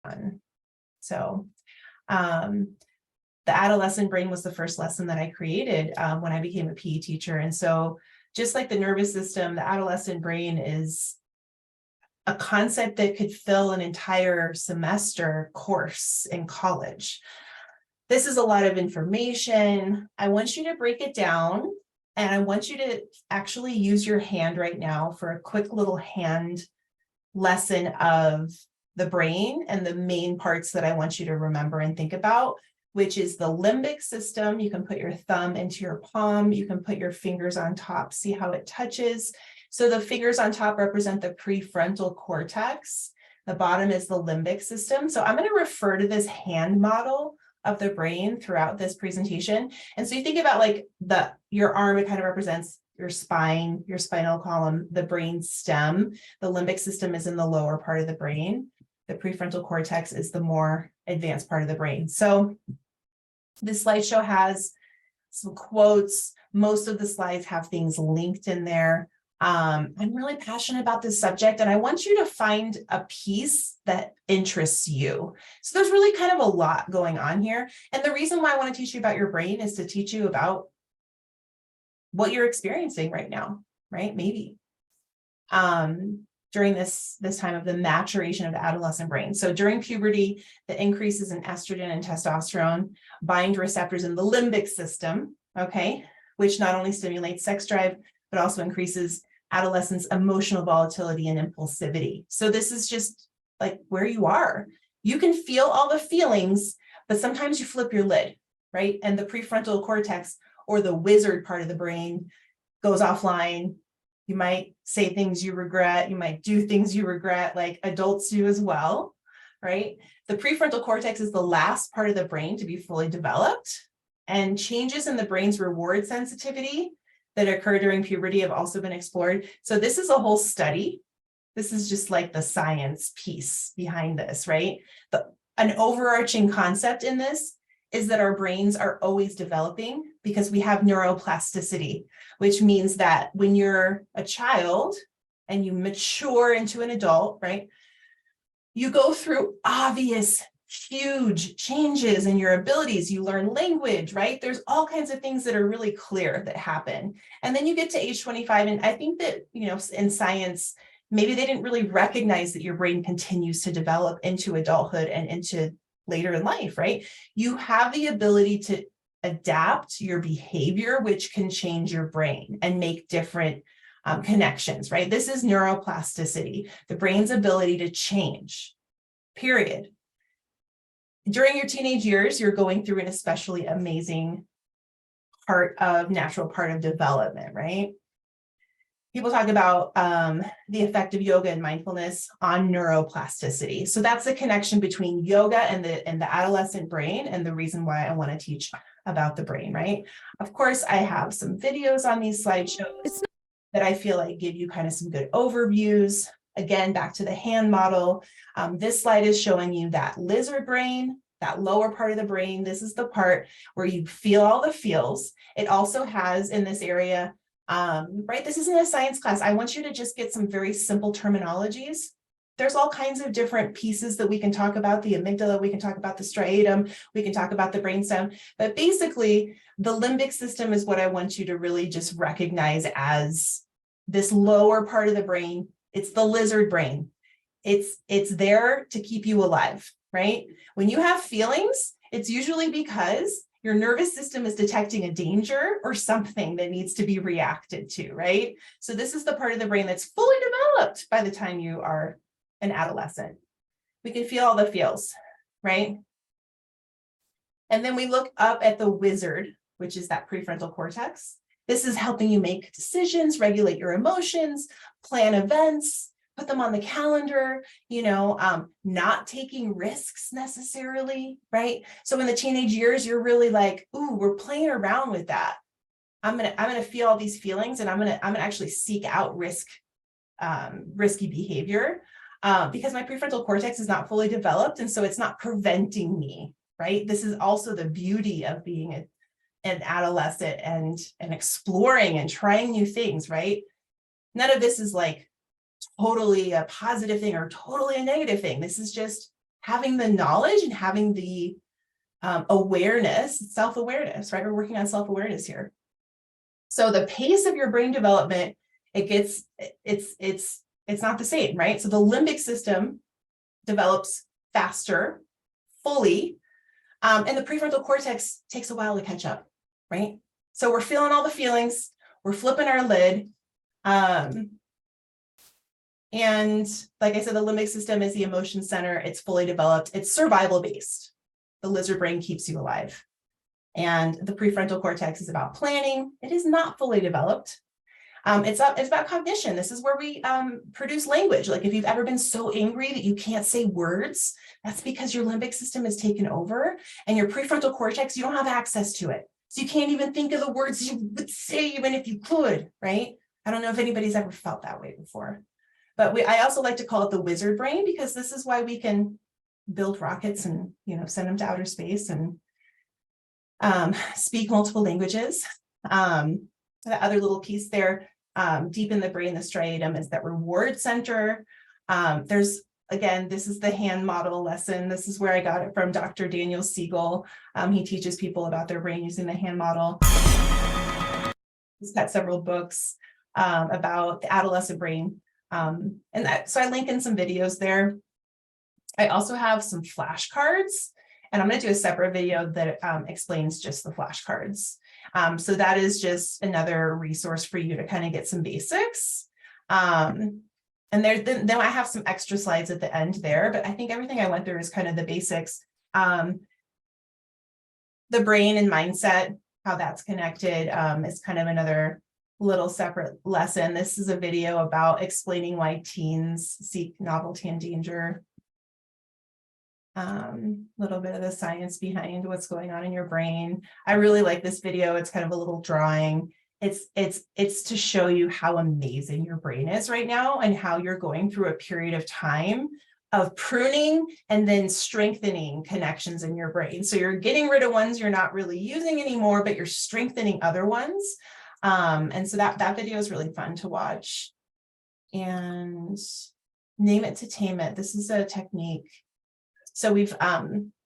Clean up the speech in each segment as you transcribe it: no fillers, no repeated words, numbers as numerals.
on. So the adolescent brain was the first lesson that I created when I became a PE teacher. And so just like the nervous system, the adolescent brain is a concept that could fill an entire semester course in college. This is a lot of information. I want you to break it down, and I want you to actually use your hand right now for a quick little hand lesson of the brain and the main parts that I want you to remember and think about, which is the limbic system. You can put your thumb into your palm. You can put your fingers on top, see how it touches. So the fingers on top represent the prefrontal cortex. The bottom is the limbic system. So I'm going to refer to this hand model of the brain throughout this presentation. And so you think about like your arm, it kind of represents your spine, your spinal column, the brain stem. The limbic system is in the lower part of the brain. The prefrontal cortex is the more advanced part of the brain. So this slideshow has some quotes. Most of the slides have things linked in there. I'm really passionate about this subject, and I want you to find a piece that interests you. So there's really kind of a lot going on here. And the reason why I want to teach you about your brain is to teach you about what you're experiencing right now, right? Maybe during this time of the maturation of the adolescent brain. So during puberty, the increases in estrogen and testosterone bind receptors in the limbic system, okay, which not only stimulates sex drive, but also increases adolescents' emotional volatility and impulsivity. So this is just like where you are. You can feel all the feelings, but sometimes you flip your lid, right? And the prefrontal cortex, or the wizard part of the brain, goes offline. You might say things you regret. You might do things you regret, like adults do as well, right? The prefrontal cortex is the last part of the brain to be fully developed, and changes in the brain's reward sensitivity that occur during puberty have also been explored. So this is a whole study. This is just like the science piece behind this, right? An overarching concept in this is that our brains are always developing because we have neuroplasticity, which means that when you're a child and you mature into an adult, right, you go through obvious huge changes in your abilities. You learn language, right? There's all kinds of things that are really clear that happen. And then you get to age 25. And I think that, in science, maybe they didn't really recognize that your brain continues to develop into adulthood and into later in life, right? You have the ability to adapt your behavior, which can change your brain and make different connections, right? This is neuroplasticity, the brain's ability to change, period. During your teenage years, you're going through an especially amazing natural part of development, right? People talk about the effect of yoga and mindfulness on neuroplasticity. So that's the connection between yoga and the adolescent brain, and the reason why I want to teach about the brain, right? Of course, I have some videos on these slideshows that I feel like give you kind of some good overviews. Again, back to the hand model. This slide is showing you that lizard brain, that lower part of the brain. This is the part where you feel all the feels. It also has in this area, right? This isn't a science class. I want you to just get some very simple terminologies. There's all kinds of different pieces that we can talk about. The amygdala, we can talk about the striatum, we can talk about the brainstem. But basically, the limbic system is what I want you to really just recognize as this lower part of the brain. It's the lizard brain. It's there to keep you alive, right? When you have feelings, it's usually because your nervous system is detecting a danger or something that needs to be reacted to, right? So this is the part of the brain that's fully developed by the time you are an adolescent. We can feel all the feels, right? And then we look up at the wizard, which is that prefrontal cortex. This is helping you make decisions, regulate your emotions, plan events, put them on the calendar, not taking risks necessarily, right? So in the teenage years, you're really like, ooh, we're playing around with that. I'm gonna feel all these feelings, and I'm gonna actually seek out risky behavior because my prefrontal cortex is not fully developed, and so it's not preventing me, right? This is also the beauty of being an adolescent and exploring and trying new things, right? None of this is like totally a positive thing or totally a negative thing. This is just having the knowledge and having the awareness, self-awareness, right? We're working on self-awareness here. So the pace of your brain development, it's not the same, right? So the limbic system develops faster, fully, and the prefrontal cortex takes a while to catch up, right? So we're feeling all the feelings, we're flipping our lid. And like I said, the limbic system is the emotion center. It's fully developed. It's survival based. The lizard brain keeps you alive. And the prefrontal cortex is about planning. It is not fully developed. It's about cognition. This is where we produce language. Like if you've ever been so angry that you can't say words, that's because your limbic system is taken over, and your prefrontal cortex, you don't have access to it. So you can't even think of the words you would say even if you could, right? I don't know if anybody's ever felt that way before. But I also like to call it the wizard brain, because this is why we can build rockets and, send them to outer space and speak multiple languages. The other little piece there, deep in the brain, the striatum, is that reward center. Again, this is the hand model lesson. This is where I got it from Dr. Daniel Siegel. He teaches people about their brain using the hand model. He's got several books about the adolescent brain. So I link in some videos there. I also have some flashcards, and I'm going to do a separate video that explains just the flashcards. So that is just another resource for you to kind of get some basics. And then I have some extra slides at the end there, but I think everything I went through is kind of the basics. The brain and mindset, how that's connected, is kind of another little separate lesson. This is a video about explaining why teens seek novelty and danger. Little bit of the science behind what's going on in your brain. I really like this video. It's kind of a little drawing. It's to show you how amazing your brain is right now, and how you're going through a period of time of pruning and then strengthening connections in your brain. So you're getting rid of ones you're not really using anymore, but you're strengthening other ones. And so that video is really fun to watch. And name it to tame it. This is a technique. So we've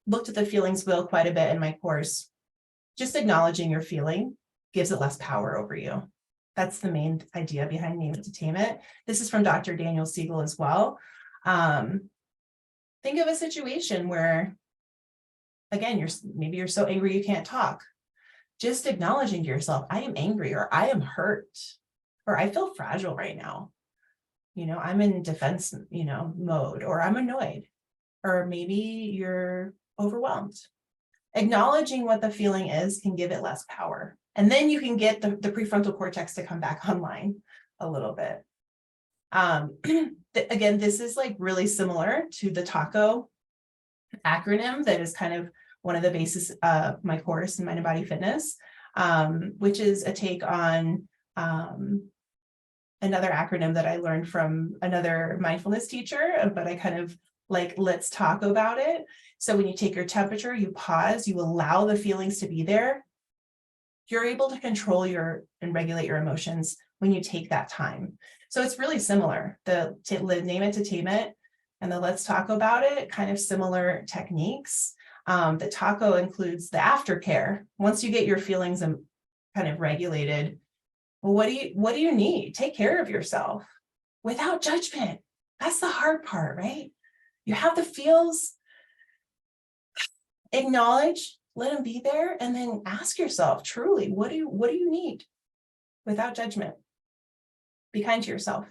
looked at the feelings wheel quite a bit in my course. Just acknowledging your feeling gives it less power over you. That's the main idea behind name it to tame it. This is from Dr. Daniel Siegel as well. Think of a situation where, again, maybe you're so angry you can't talk. Just acknowledging to yourself, I am angry, or I am hurt, or I feel fragile right now. I'm in defense, mode, or I'm annoyed, or maybe you're overwhelmed. Acknowledging what the feeling is can give it less power. And then you can get the prefrontal cortex to come back online a little bit. Again, this is like really similar to the TACO acronym that is kind of one of the bases of my course in Mind and Body Fitness, which is a take on another acronym that I learned from another mindfulness teacher, but I kind of like, let's talk about it. So when you take your temperature, you pause, you allow the feelings to be there. You're able to control and regulate your emotions when you take that time. So it's really similar. The name it to tame it and the let's talk about it, kind of similar techniques. The TACO includes the aftercare. Once you get your feelings kind of regulated, well, what do you need? Take care of yourself without judgment. That's the hard part, right? You have the feels, acknowledge, let them be there, and then ask yourself truly, what do you need? Without judgment. Be kind to yourself.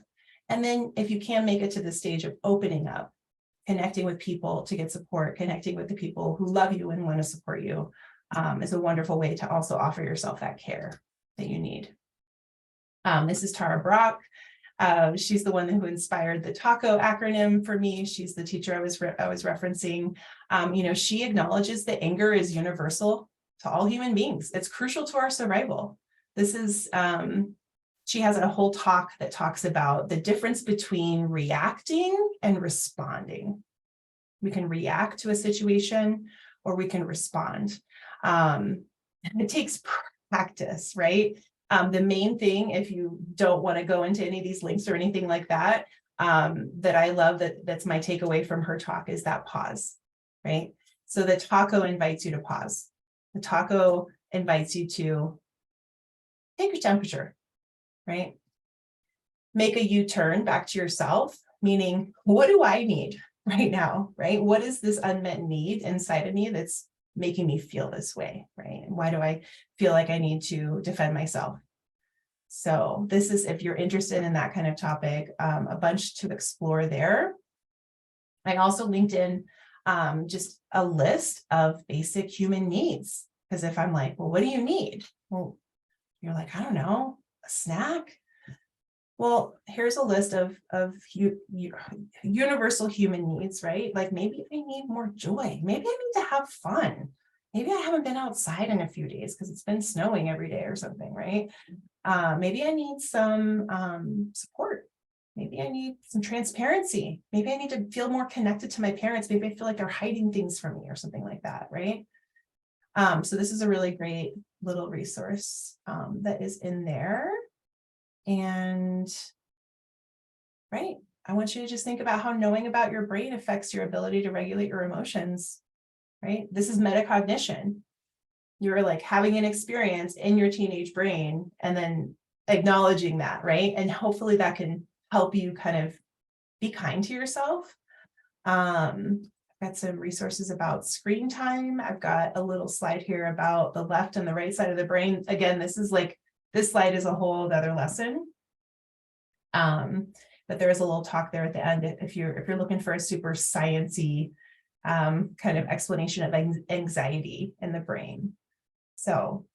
And then if you can make it to the stage of opening up, connecting with people to get support, connecting with the people who love you and want to support you, is a wonderful way to also offer yourself that care that you need. This is Tara Brock. She's the one who inspired the TACO acronym for me. She's the teacher I was referencing. She acknowledges that anger is universal to all human beings. It's crucial to our survival. This is, she has a whole talk that talks about the difference between reacting and responding. We can react to a situation or we can respond. It takes practice, right? The main thing, if you don't want to go into any of these links or anything like that, that I love, that's my takeaway from her talk, is that pause, right? So the taco invites you to pause. The taco invites you to take your temperature, right? Make a U-turn back to yourself, meaning, what do I need right now, right? What is this unmet need inside of me that's making me feel this way, right? And why do I feel like I need to defend myself? So this is, if you're interested in that kind of topic, a bunch to explore there. I also linked in just a list of basic human needs, because if I'm like, well, what do you need? Well, you're like, I don't know, a snack. Well, here's a list of universal human needs, right? Like, maybe I need more joy. Maybe I need to have fun. Maybe I haven't been outside in a few days because it's been snowing every day or something, right? Maybe I need some support. Maybe I need some transparency. Maybe I need to feel more connected to my parents. Maybe I feel like they're hiding things from me or something like that, right? So this is a really great little resource that is in there. And right, I want you to just think about how knowing about your brain affects your ability to regulate your emotions, right? This is metacognition. You're like having an experience in your teenage brain and then acknowledging that, right? And hopefully that can help you kind of be kind to yourself. I've got some resources about screen time. I've got a little slide here about the left and the right side of the brain. Again, this slide is a whole other lesson. But there is a little talk there at the end if you're looking for a super sciencey kind of explanation of anxiety in the brain. So